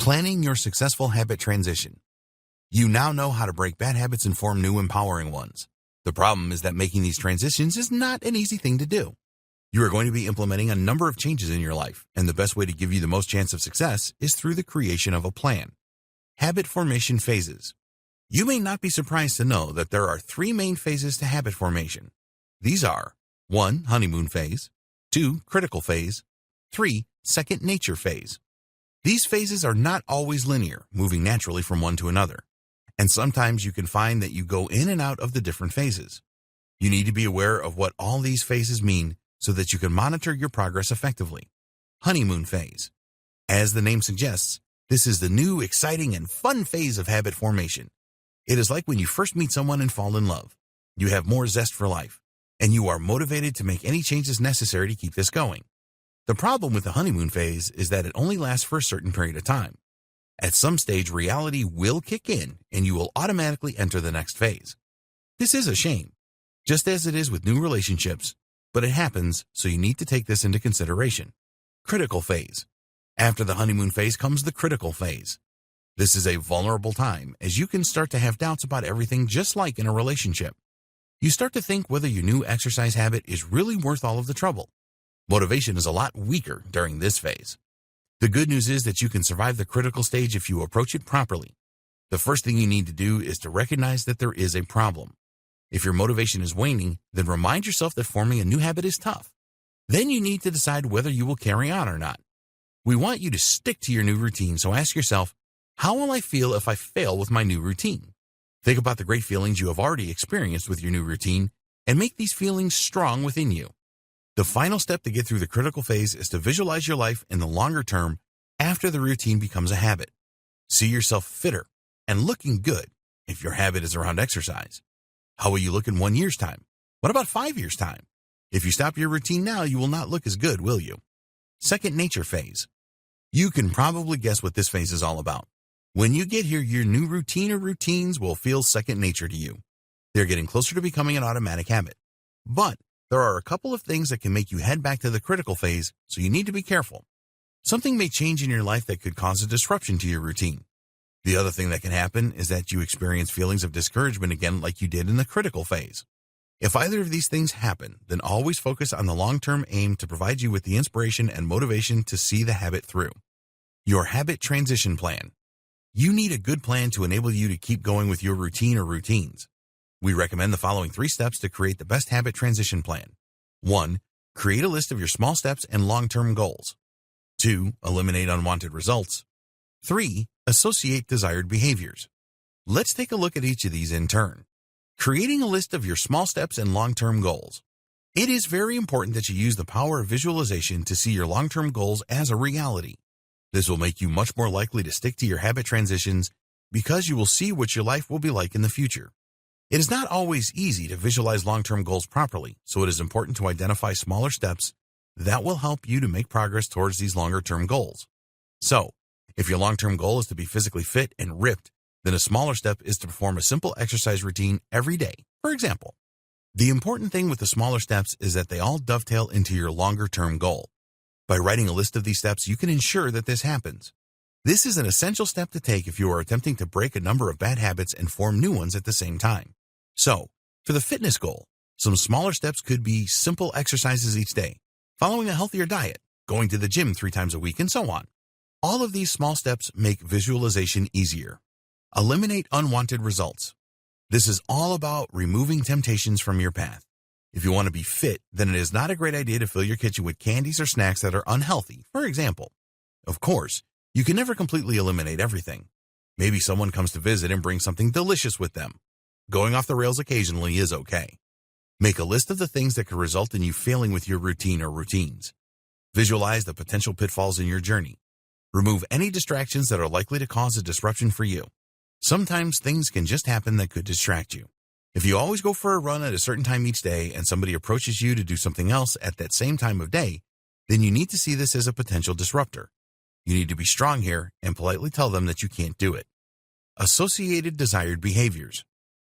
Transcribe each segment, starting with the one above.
Planning your successful habit transition. You now know how to break bad habits and form new empowering ones. The problem is that making these transitions is not an easy thing to do. You are going to be implementing a number of changes in your life, and the best way to give you the most chance of success is through the creation of a plan. Habit formation phases. You may not be surprised to know that there are 3 main phases to habit formation. These are 1. Honeymoon phase, 2. Critical phase, 3. Second nature phase. These phases are not always linear, moving naturally from one to another, and sometimes you can find that you go in and out of the different phases. You need to be aware of what all these phases mean so that you can monitor your progress effectively. Honeymoon phase. As the name suggests, this is the new, exciting, and fun phase of habit formation. It is like when you first meet someone and fall in love. You have more zest for life, and you are motivated to make any changes necessary to keep this going. The problem with the honeymoon phase is that it only lasts for a certain period of time. At some stage, reality will kick in, and you will automatically enter the next phase. This is a shame, just as it is with new relationships, but it happens, so you need to take this into consideration. Critical phase. After the honeymoon phase comes the critical phase. This is a vulnerable time, as you can start to have doubts about everything, just like in a relationship. You start to think whether your new exercise habit is really worth all of the trouble. Motivation is a lot weaker during this phase. The good news is that you can survive the critical stage if you approach it properly. The first thing you need to do is to recognize that there is a problem. If your motivation is waning, then remind yourself that forming a new habit is tough. Then you need to decide whether you will carry on or not. We want you to stick to your new routine, so ask yourself, how will I feel if I fail with my new routine? Think about the great feelings you have already experienced with your new routine and make these feelings strong within you. The final step to get through the critical phase is to visualize your life in the longer term after the routine becomes a habit. See yourself fitter and looking good if your habit is around exercise. How will you look in 1 year's time? What about 5 years' time? If you stop your routine now, you will not look as good, will you? Second nature phase. You can probably guess what this phase is all about. When you get here, your new routine or routines will feel second nature to you. They're getting closer to becoming an automatic habit. But there are a couple of things that can make you head back to the critical phase, so you need to be careful. Something may change in your life that could cause a disruption to your routine. The other thing that can happen is that you experience feelings of discouragement again like you did in the critical phase. If either of these things happen, then always focus on the long-term aim to provide you with the inspiration and motivation to see the habit through. Your habit transition plan. You need a good plan to enable you to keep going with your routine or routines. We recommend the following 3 steps to create the best habit transition plan. 1. Create a list of your small steps and long-term goals. 2. Eliminate unwanted results. 3. Associate desired behaviors. Let's take a look at each of these in turn. Creating a list of your small steps and long-term goals. It is very important that you use the power of visualization to see your long-term goals as a reality. This will make you much more likely to stick to your habit transitions because you will see what your life will be like in the future. It is not always easy to visualize long-term goals properly, so it is important to identify smaller steps that will help you to make progress towards these longer-term goals. So, if your long-term goal is to be physically fit and ripped, then a smaller step is to perform a simple exercise routine every day, for example. The important thing with the smaller steps is that they all dovetail into your longer-term goal. By writing a list of these steps, you can ensure that this happens. This is an essential step to take if you are attempting to break a number of bad habits and form new ones at the same time. So, for the fitness goal, some smaller steps could be simple exercises each day, following a healthier diet, going to the gym 3 times a week, and so on. All of these small steps make visualization easier. Eliminate unwanted results. This is all about removing temptations from your path. If you want to be fit, then it is not a great idea to fill your kitchen with candies or snacks that are unhealthy, for example. Of course, you can never completely eliminate everything. Maybe someone comes to visit and brings something delicious with them. Going off the rails occasionally is okay. Make a list of the things that could result in you failing with your routine or routines. Visualize the potential pitfalls in your journey. Remove any distractions that are likely to cause a disruption for you. Sometimes things can just happen that could distract you. If you always go for a run at a certain time each day and somebody approaches you to do something else at that same time of day, then you need to see this as a potential disruptor. You need to be strong here and politely tell them that you can't do it. Associated desired behaviors.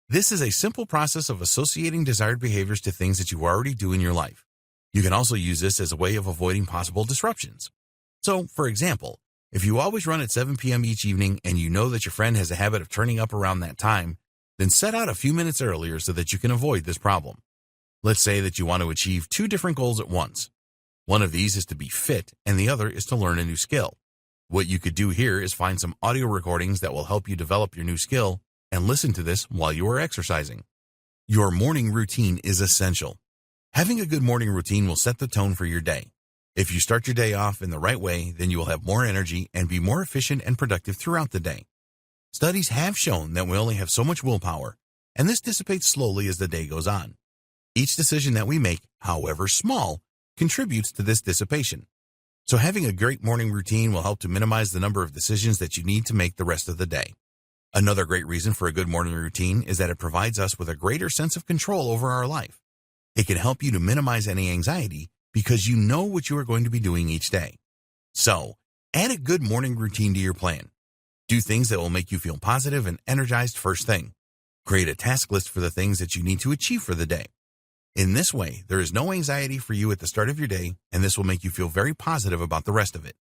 This is a simple process of associating desired behaviors to things that you already do in your life. You can also use this as a way of avoiding possible disruptions. So, for example, If you always run at 7 p.m. each evening and you know that your friend has a habit of turning up around that time, then set out a few minutes earlier so that you can avoid this problem. Let's say that you want to achieve two different goals at once. One of these is to be fit and the other is to learn a new skill. What you could do here is find some audio recordings that will help you develop your new skill and listen to this while you are exercising. Your morning routine is essential. Having a good morning routine will set the tone for your day. If you start your day off in the right way, then you will have more energy and be more efficient and productive throughout the day. Studies have shown that we only have so much willpower, and this dissipates slowly as the day goes on. Each decision that we make, however small, contributes to this dissipation. So having a great morning routine will help to minimize the number of decisions that you need to make the rest of the day. Another great reason for a good morning routine is that it provides us with a greater sense of control over our life. It can help you to minimize any anxiety because you know what you are going to be doing each day. So, add a good morning routine to your plan. Do things that will make you feel positive and energized first thing. Create a task list for the things that you need to achieve for the day. In this way, there is no anxiety for you at the start of your day, and this will make you feel very positive about the rest of it.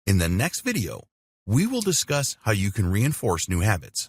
In the next video, we will discuss how you can reinforce new habits.